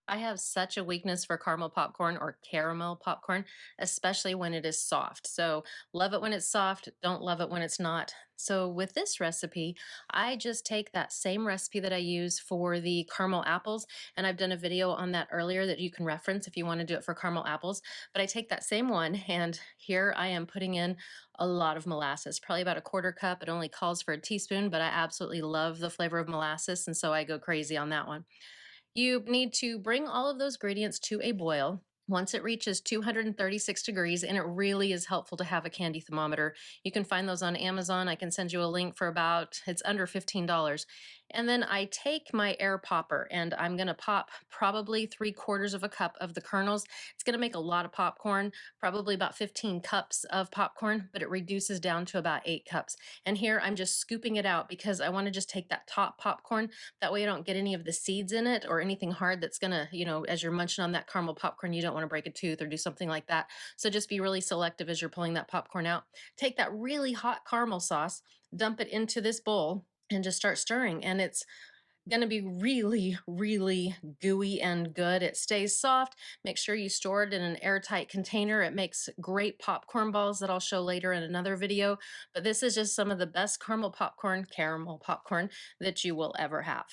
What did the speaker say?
I have such a weakness for caramel popcorn or caramel popcorn, especially when it is soft. So, love it when it's soft, don't love it when it's not. So, with this recipe, I just take that same recipe that I use for the caramel apples, and I've done a video on that earlier that you can reference if you want to do it for caramel apples. But I take that same one, and here I am putting in a lot of molasses, probably about a quarter cup. It only calls for a teaspoon, but I absolutely love the flavor of molasses, and so I go crazy on that one. You need to bring all of those ingredients to a boil. Once it reaches 236 degrees, and it really is helpful to have a candy thermometer. You can find those on Amazon. I can send you a link for about, it's under $15. And then I take my air popper and I'm going to pop probably 3/4 of a cup of the kernels. It's going to make a lot of popcorn, probably about 15 cups of popcorn, but it reduces down to about 8 cups. And here I'm just scooping it out because I want to just take that top popcorn. That way I don't get any of the seeds in it or anything hard that's gonna, as you're munching on that caramel popcorn, you don't want to break a tooth or do something like that. So just be really selective as you're pulling that popcorn out. Take that really hot caramel sauce, dump it into this bowl, and just start stirring. And it's going to be really, really gooey and good. It stays soft. Make sure you store it in an airtight container. It makes great popcorn balls that I'll show later in another video. But this is just some of the best caramel popcorn that you will ever have.